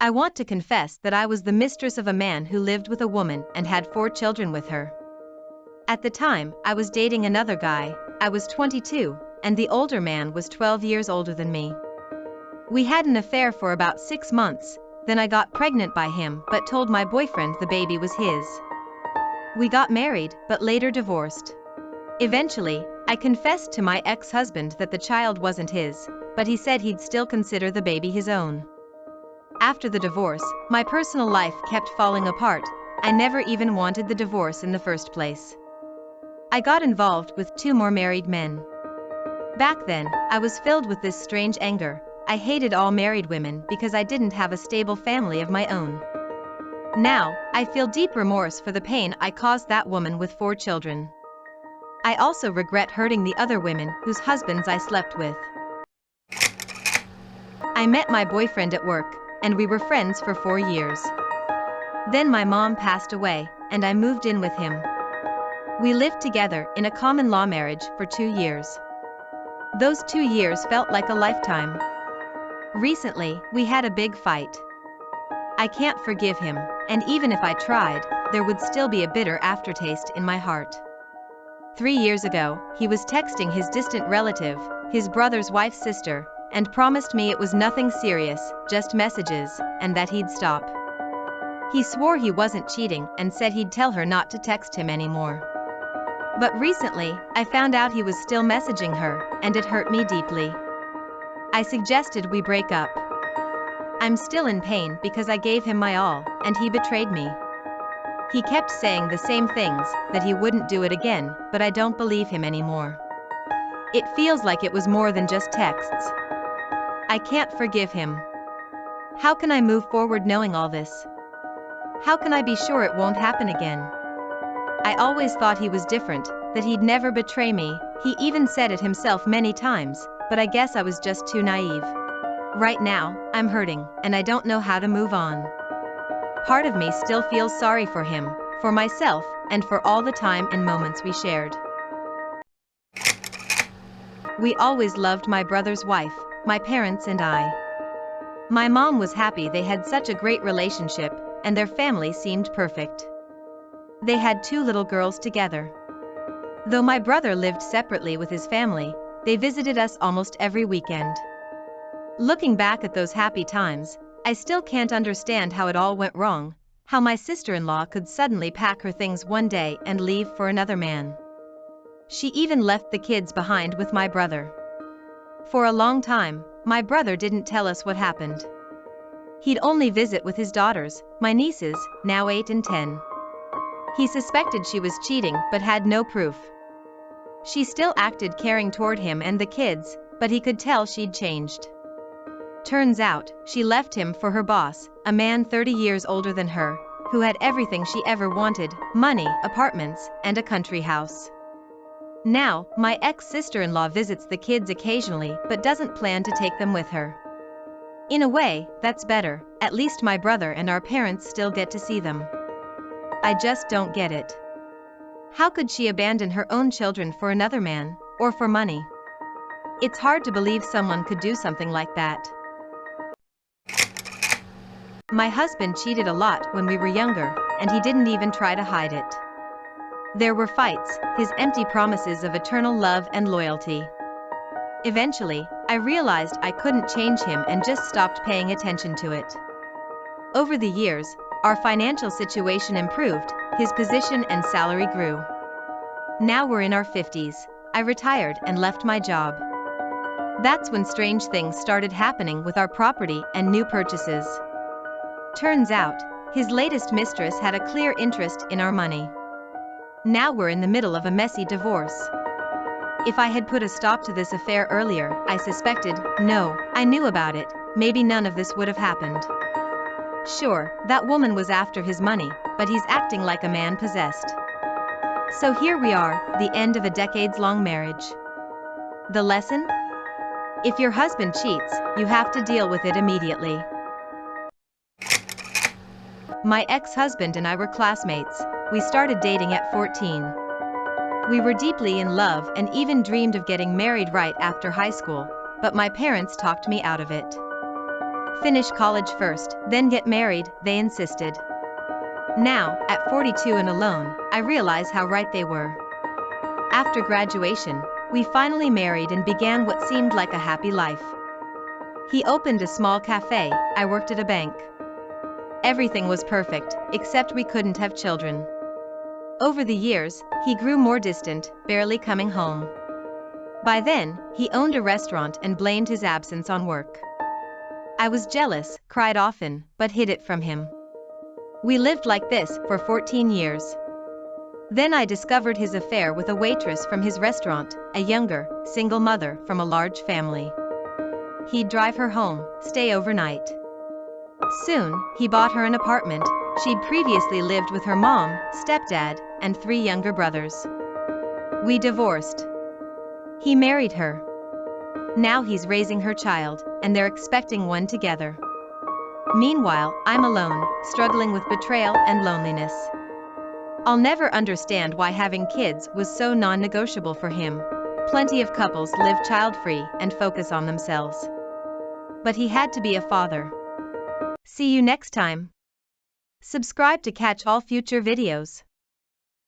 I want to confess that I was the mistress of a man who lived with a woman and had 4 children with her. At the time, I was dating another guy. I was 22, and the older man was 12 years older than me. We had an affair for about 6 months, then I got pregnant by him but told my boyfriend the baby was his. We got married but later divorced. Eventually, I confessed to my ex-husband that the child wasn't his, but he said he'd still consider the baby his own. After the divorce, my personal life kept falling apart. I never even wanted the divorce in the first place. I got involved with 2 more married men. Back then, I was filled with this strange anger. I hated all married women because I didn't have a stable family of my own. Now, I feel deep remorse for the pain I caused that woman with 4 children. I also regret hurting the other women whose husbands I slept with. I met my boyfriend at work, and we were friends for 4 years. Then my mom passed away, and I moved in with him. We lived together in a common law marriage for 2 years. Those 2 years felt like a lifetime. Recently, we had a big fight. I can't forgive him, and even if I tried, there would still be a bitter aftertaste in my heart. 3 years ago, he was texting his distant relative, his brother's wife's sister, and promised me it was nothing serious, just messages, and that he'd stop. He swore he wasn't cheating and said he'd tell her not to text him anymore. But recently, I found out he was still messaging her, and it hurt me deeply. I suggested we break up. I'm still in pain because I gave him my all, and he betrayed me. He kept saying the same things, that he wouldn't do it again, but I don't believe him anymore. It feels like it was more than just texts. I can't forgive him. How can I move forward knowing all this? How can I be sure it won't happen again? I always thought he was different, that he'd never betray me. He even said it himself many times, but I guess I was just too naive. Right now, I'm hurting, and I don't know how to move on. Part of me still feels sorry for him, for myself, and for all the time and moments we shared. We always loved my brother's wife, my parents and I. My mom was happy they had such a great relationship, and their family seemed perfect. They had 2 little girls together. Though my brother lived separately with his family, they visited us almost every weekend. Looking back at those happy times, I still can't understand how it all went wrong, how my sister-in-law could suddenly pack her things one day and leave for another man. She even left the kids behind with my brother. For a long time, my brother didn't tell us what happened. He'd only visit with his daughters, my nieces, now 8 and 10. He suspected she was cheating but had no proof. She still acted caring toward him and the kids, but he could tell she'd changed. Turns out, she left him for her boss, a man 30 years older than her, who had everything she ever wanted: money, apartments, and a country house. Now, my ex-sister-in-law visits the kids occasionally but doesn't plan to take them with her. In a way, that's better. At least my brother and our parents still get to see them. I just don't get it. How could she abandon her own children for another man, or for money? It's hard to believe someone could do something like that. My husband cheated a lot when we were younger, and he didn't even try to hide it. There were fights, his empty promises of eternal love and loyalty. Eventually, I realized I couldn't change him and just stopped paying attention to it. Over the years, our financial situation improved, his position and salary grew. Now we're in our 50s. I retired and left my job. That's when strange things started happening with our property and new purchases. Turns out, his latest mistress had a clear interest in our money. Now we're in the middle of a messy divorce. If I had put a stop to this affair earlier, I knew about it, maybe none of this would have happened. Sure, that woman was after his money, but he's acting like a man possessed. So here we are, the end of a decades-long marriage. The lesson? If your husband cheats, you have to deal with it immediately. My ex-husband and I were classmates. We started dating at 14. We were deeply in love and even dreamed of getting married right after high school, but my parents talked me out of it. Finish college first, then get married, they insisted. Now, at 42 and alone, I realize how right they were. After graduation, we finally married and began what seemed like a happy life. He opened a small cafe, I worked at a bank. Everything was perfect, except we couldn't have children. Over the years, he grew more distant, barely coming home. By then, he owned a restaurant and blamed his absence on work. I was jealous, cried often, but hid it from him. We lived like this for 14 years. Then I discovered his affair with a waitress from his restaurant, a younger, single mother from a large family. He'd drive her home, stay overnight. Soon, he bought her an apartment. She'd previously lived with her mom, stepdad, and 3 younger brothers. We divorced. He married her. Now he's raising her child, and they're expecting one together. Meanwhile, I'm alone, struggling with betrayal and loneliness. I'll never understand why having kids was so non-negotiable for him. Plenty of couples live child-free and focus on themselves. But he had to be a father. See you next time. Subscribe to catch all future videos.